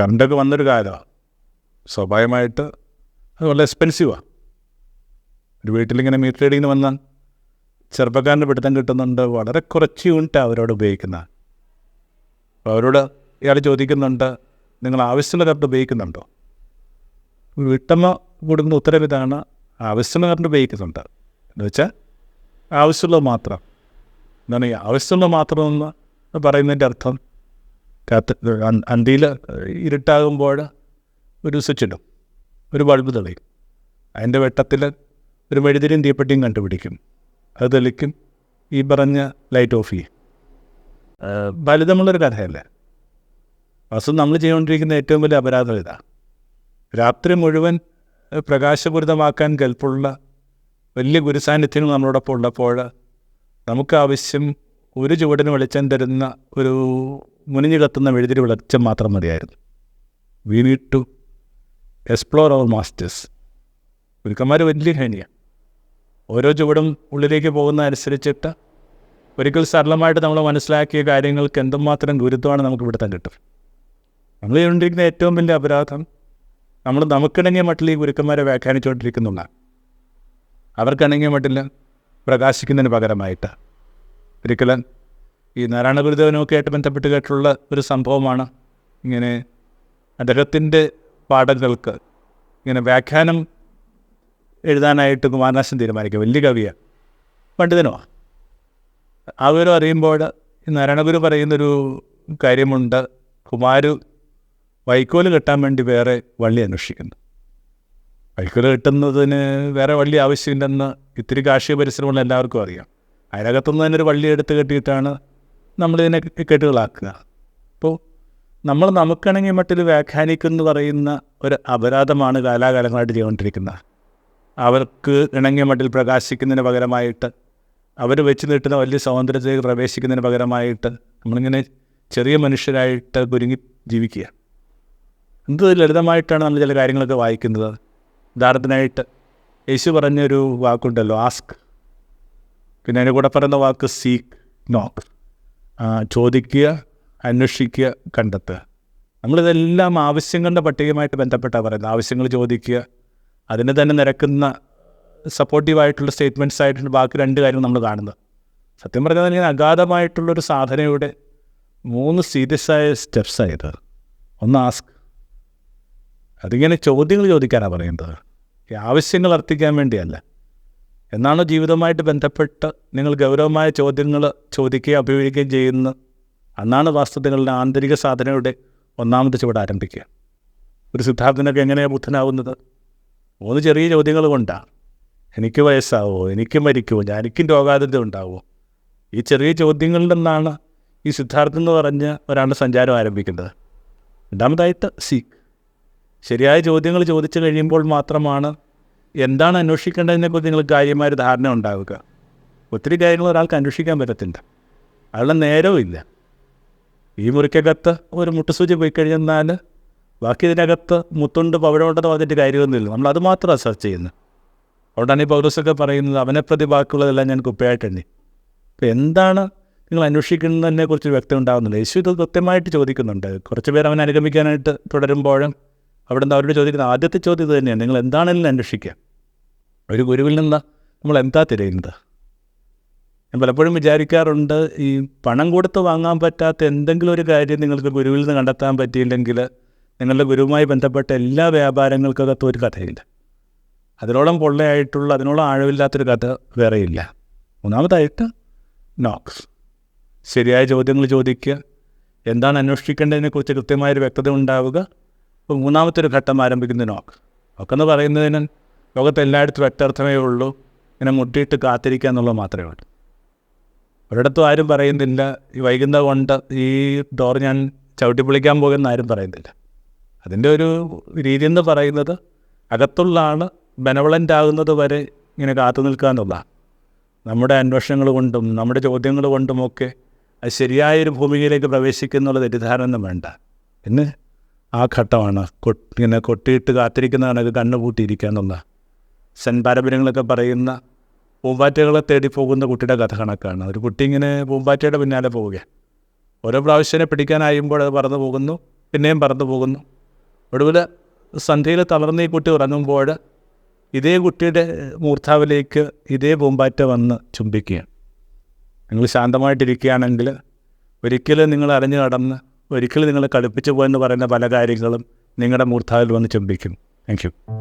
കറണ്ടൊക്കെ വന്നൊരു കാലമാണ്. സ്വാഭാവികമായിട്ട് അത് വളരെ എക്സ്പെൻസീവാണ്. ഒരു വീട്ടിലിങ്ങനെ മീറ്റർ റീഡിങ്ങിന് വന്നാൽ ചെറുപ്പക്കാരൻ്റെ പിടുത്തം കിട്ടുന്നുണ്ട്. വളരെ കുറച്ച് യൂണിറ്റാണ് അവരോട് ഉപയോഗിക്കുന്നത്. അപ്പോൾ അവരോട് ഇയാൾ ചോദിക്കുന്നുണ്ട്, നിങ്ങൾ ആവശ്യമുള്ള കറണ്ട് ഉപയോഗിക്കുന്നുണ്ടോ? വീട്ടമ്മ കൊടുക്കുന്ന ഉത്തരവ് ഇതാണ്, ആവശ്യമുള്ള കറണ്ട് ഉപയോഗിക്കുന്നുണ്ട് എന്ന് വെച്ചാൽ ആവശ്യമുള്ളത് മാത്രം. എന്താണ് ഈ ആവശ്യമുള്ളത് മാത്രം എന്ന് പറയുന്നതിൻ്റെ അർത്ഥം? അന്തിയിൽ ഇരുട്ടാകുമ്പോൾ ഒരു സ്വിച്ച് ഇടും, ഒരു ബൾബ് തെളിയും, അതിൻ്റെ വെട്ടത്തിൽ ഒരു മെഴുതിരിയും തീപ്പെട്ടിയും കണ്ടുപിടിക്കും, അത് തെളിക്കും, ഈ പറഞ്ഞ ലൈറ്റ് ഓഫ് ചെയ്യും. ഫലിതമുള്ളൊരു കഥയല്ലേ. വസ്തു നമ്മൾ ചെയ്തുകൊണ്ടിരിക്കുന്ന ഏറ്റവും വലിയ അപരാധം ഇതാണ്. രാത്രി മുഴുവൻ പ്രകാശപൂരിതമാക്കാൻ കെൽപ്പുള്ള വലിയ ഗുരുസാന്നിധ്യങ്ങൾ നമ്മളോടൊപ്പം ഉള്ളപ്പോൾ നമുക്ക് ആവശ്യം ഒരു ചുവടിന് വെളിച്ചം തരുന്ന ഒരു മുനിഞ്ഞു കത്തുന്ന മെഴുതിരി വെളിച്ചം മാത്രം മതിയായിരുന്നു. We need to explore our masters. ഗുരുക്കന്മാർ വലിയ ഖനിയാണ്. ഓരോ ചുവടും ഉള്ളിലേക്ക് പോകുന്ന അനുസരിച്ചിട്ട് ഒരിക്കൽ സരളമായിട്ട് നമ്മൾ മനസ്സിലാക്കിയ കാര്യങ്ങൾക്ക് എന്തുമാത്രം ഗുരുത്വമാണ് നമുക്ക് പിടുത്തം കിട്ടും. നമ്മൾ ചെയ്തുകൊണ്ടിരിക്കുന്ന ഏറ്റവും വലിയ അപരാധം നമ്മൾ നമുക്കിണങ്ങിയ മട്ടിൽ ഈ ഗുരുക്കന്മാരെ വ്യാഖ്യാനിച്ചുകൊണ്ടിരിക്കുന്നുള്ള, അവർക്കിണങ്ങിയ മട്ടിൽ പ്രകാശിക്കുന്നതിന് പകരമായിട്ട്. ഒരിക്കലും ഈ നാരായണ ഗുരുദേവനുമൊക്കെ ആയിട്ട് ബന്ധപ്പെട്ട് കേട്ടുള്ള ഒരു സംഭവമാണ്, ഇങ്ങനെ അദ്ദേഹത്തിൻ്റെ പാഠങ്ങൾക്ക് ഇങ്ങനെ വ്യാഖ്യാനം എഴുതാനായിട്ട് കുമാരനാശൻ തീരുമാനിക്കുക. വലിയ കവിയാണ്, പണ്ഡിതനുമാണ്. ആ വിവരം അറിയുമ്പോൾ ഈ നാരായണഗുരു പറയുന്നൊരു കാര്യമുണ്ട്, കുമാരു വൈക്കോല് കെട്ടാൻ വേണ്ടി വേറെ വള്ളി അന്വേഷിക്കുന്നു. വൈക്കോല് കെട്ടുന്നതിന് വേറെ വള്ളി ആവശ്യമില്ലെന്ന് ഇത്തിരി കാർഷിക പരിശ്രമമുള്ള എല്ലാവർക്കും അറിയാം. അതിനകത്തുനിന്ന് തന്നെ ഒരു വള്ളി എടുത്ത് കെട്ടിയിട്ടാണ് നമ്മളിതിനെ കെട്ടുകളാക്കുക. അപ്പോൾ നമ്മൾ നമുക്കിണങ്ങിയ മട്ടിൽ വ്യാഖ്യാനിക്കുന്നു പറയുന്ന ഒരു അപരാധമാണ് കാലാകാലങ്ങളായിട്ട് ചെയ്തുകൊണ്ടിരിക്കുന്നത്. അവർക്ക് ഇണങ്ങിയ മട്ടിൽ പ്രകാശിക്കുന്നതിന് പകരമായിട്ട്, അവർ വെച്ച് നീട്ടുന്ന വലിയ സ്വാതന്ത്ര്യത്തിലേക്ക് പ്രവേശിക്കുന്നതിന് പകരമായിട്ട് നമ്മളിങ്ങനെ ചെറിയ മനുഷ്യരായിട്ട് കുരുങ്ങി ജീവിക്കുക. എന്ത് ലളിതമായിട്ടാണ് നമ്മൾ ചില കാര്യങ്ങളൊക്കെ വായിക്കുന്നത്. ഉദാഹരണത്തിനായിട്ട് യേശു പറഞ്ഞൊരു വാക്കുണ്ടല്ലോ, ആസ്ക്. പിന്നെ അതിൻ്റെ കൂടെ പറയുന്ന വാക്ക് സീക്ക്, നോക്ക്. ചോദിക്കുക, അന്വേഷിക്കുക, കണ്ടെത്തുക. നമ്മളിതെല്ലാം ആവശ്യങ്ങളുടെ പട്ടികയുമായിട്ട് ബന്ധപ്പെട്ടാണ് പറയുന്നത്. ആവശ്യങ്ങൾ ചോദിക്കുക, അതിന് തന്നെ നിരക്കുന്ന സപ്പോർട്ടീവായിട്ടുള്ള സ്റ്റേറ്റ്മെൻറ്റ്സ് ആയിട്ടുള്ള ബാക്കി രണ്ട് കാര്യങ്ങൾ നമ്മൾ കാണുന്നത്. സത്യം പറഞ്ഞാൽ ഇങ്ങനെ അഗാധമായിട്ടുള്ളൊരു സാധനയുടെ 3 സീരിയസ് ആയ സ്റ്റെപ്സായത്. ഒന്ന് ആസ്ക്, അതിങ്ങനെ ചോദ്യങ്ങൾ ചോദിക്കാനാണ് പറയുന്നത്, ഈ ആവശ്യങ്ങൾ അർത്ഥിക്കാൻ വേണ്ടിയല്ല. എന്നാണോ ജീവിതവുമായിട്ട് ബന്ധപ്പെട്ട് നിങ്ങൾ ഗൗരവമായ ചോദ്യങ്ങൾ ചോദിക്കുകയും അഭിമുഖീകരിക്കുകയും ചെയ്യുന്നത്, അന്നാണ് വാസ്തവങ്ങളുടെ ആന്തരിക സാധനയുടെ ഒന്നാമത്തെ ചുവട് ആരംഭിക്കുക. ഒരു സിദ്ധാർത്ഥനൊക്കെ എങ്ങനെയാണ് ബുദ്ധനാവുന്നത്? 3 ചെറിയ ചോദ്യങ്ങൾ കൊണ്ടാണ്. എനിക്ക് വയസ്സാവുമോ, എനിക്ക് മരിക്കുമോ, എനിക്കും രോഗാതുരത ഉണ്ടാവുമോ? ഈ ചെറിയ ചോദ്യങ്ങളിൽ നിന്നാണ് ഈ സിദ്ധാർത്ഥൻ എന്ന് പറഞ്ഞ ഒരാളുടെ സഞ്ചാരം ആരംഭിക്കുന്നത്. രണ്ടാമതായിട്ട് സീക്ക്. ശരിയായ ചോദ്യങ്ങൾ ചോദിച്ചു കഴിയുമ്പോൾ മാത്രമാണ് എന്താണ് അന്വേഷിക്കേണ്ടതിനെക്കുറിച്ച് നിങ്ങൾക്ക് കാര്യമായൊരു ധാരണ ഉണ്ടാവുക. ഒത്തിരി കാര്യങ്ങൾ ഒരാൾക്ക് അന്വേഷിക്കാൻ പറ്റത്തില്ല, അയാളുടെ നേരവും ഇല്ല. ഈ മുറിക്കകത്ത് ഒരു മുട്ടുസൂചി പോയി കഴിഞ്ഞാൽ ബാക്കി ഇതിനകത്ത് മുത്തുണ്ട് പവിഴമുണ്ടെന്ന് പറഞ്ഞിട്ട് കാര്യമൊന്നുമില്ല. നമ്മളത് മാത്രമാണ് സെർച്ച് ചെയ്യുന്നത്. അതുകൊണ്ടാണ് ഈ പൗലോസൊക്കെ പറയുന്നത്, അവനെ പ്രതി ബാക്കിയുള്ളതെല്ലാം ഞാൻ കുപ്പയായിട്ടെണ്ണി. അപ്പോൾ എന്താണ് നിങ്ങൾ അന്വേഷിക്കുന്നതിനെക്കുറിച്ച് വ്യക്തം ഉണ്ടാകുന്നില്ല. യേശു ഇത് കൃത്യമായിട്ട് ചോദിക്കുന്നുണ്ട്. കുറച്ച് പേർ അവനെ അനുഗമിക്കാനായിട്ട് തുടരുമ്പോഴും അവിടെ നിന്ന് അവരോട് ചോദിക്കുന്ന ആദ്യത്തെ ചോദ്യം ഇത് തന്നെയാണ്, നിങ്ങൾ എന്താണെങ്കിലും അന്വേഷിക്കുക. ഒരു ഗുരുവിൽ നിന്ന് നമ്മൾ എന്താ തിരയുന്നത്? ഞാൻ പലപ്പോഴും വിചാരിക്കാറുണ്ട്, ഈ പണം കൊടുത്ത് വാങ്ങാൻ പറ്റാത്ത എന്തെങ്കിലും ഒരു കാര്യം നിങ്ങൾക്ക് ഗുരുവിൽ നിന്ന് കണ്ടെത്താൻ പറ്റിയില്ലെങ്കിൽ നിങ്ങളുടെ ഗുരുവുമായി ബന്ധപ്പെട്ട എല്ലാ വ്യാപാരങ്ങൾക്കകത്തും ഒരു കഥയില്ല. അതിനോളം പൊള്ളയായിട്ടുള്ള, അതിനോളം ആഴമില്ലാത്തൊരു കഥ വേറെയില്ല. മൂന്നാമതായിട്ട് നോക്സ്. ശരിയായ ചോദ്യങ്ങൾ ചോദിക്കുക, എന്താണ് അന്വേഷിക്കേണ്ടതിനെക്കുറിച്ച് കൃത്യമായൊരു വ്യക്തത ഉണ്ടാവുക. അപ്പോൾ മൂന്നാമത്തെ ഒരു ഘട്ടം ആരംഭിക്കുന്ന നോക്ക്. നോക്കെന്ന് പറയുന്നതിന് ലോകത്ത് എല്ലായിടത്തും ഒറ്റർത്ഥമേ ഉള്ളൂ, ഇങ്ങനെ മുട്ടിയിട്ട് കാത്തിരിക്കുക എന്നുള്ളത് മാത്രമേ ഉള്ളൂ. ഒരിടത്തും ആരും പറയുന്നില്ല ഈ വൈകുന്ന കൊണ്ട് ഈ ഡോർ ഞാൻ ചവിട്ടി പൊളിക്കാൻ പോകുമെന്ന് ആരും പറയുന്നില്ല. അതിൻ്റെ ഒരു രീതി എന്ന് പറയുന്നത് അകത്തുള്ള ആൾ ബെനവളൻ്റ് ആകുന്നത് വരെ ഇങ്ങനെ കാത്തു നിൽക്കുക എന്നുള്ളതാണ്. നമ്മുടെ അന്വേഷണങ്ങൾ കൊണ്ടും നമ്മുടെ ചോദ്യങ്ങൾ കൊണ്ടുമൊക്കെ അത് ശരിയായൊരു ഭൂമികയിലേക്ക് പ്രവേശിക്കുന്നുള്ള തെറ്റിദ്ധാരണ വേണ്ട. പിന്നെ ആ ഘട്ടമാണ് ഇങ്ങനെ കൊട്ടിയിട്ട് കാത്തിരിക്കുന്നതാണ് കണ്ണ് പൂട്ടിയിരിക്കുക എന്നുള്ള. പാരമ്പര്യങ്ങളൊക്കെ പറയുന്ന പൂമ്പാറ്റകളെ തേടി പോകുന്ന കുട്ടിയുടെ കഥ കണക്കാണ്. ഒരു കുട്ടി ഇങ്ങനെ പൂമ്പാറ്റയുടെ പിന്നാലെ പോവുക, ഓരോ പ്രാവശ്യനെ പിടിക്കാനായുമ്പോൾ അത് പറന്നു പോകുന്നു, പിന്നെയും പറന്നു പോകുന്നു. ഒടുവിൽ സന്ധ്യയിൽ തളർന്ന് ഈ കുട്ടി ഉറങ്ങുമ്പോൾ ഇതേ കുട്ടിയുടെ മൂർധാവിലേക്ക് ഇതേ പൂമ്പാറ്റ വന്ന് ചുംബിക്കുകയാണ്. നിങ്ങൾ ശാന്തമായിട്ടിരിക്കുകയാണെങ്കിൽ ഒരിക്കലും നിങ്ങൾ അറിഞ്ഞു കടന്ന് ഒരിക്കലും നിങ്ങൾ കളിപ്പിച്ചു പോയെന്ന് പറയുന്ന പല കാര്യങ്ങളും നിങ്ങളുടെ മൂർധാവിൽ വന്ന് ചുംബിക്കും. Thank you.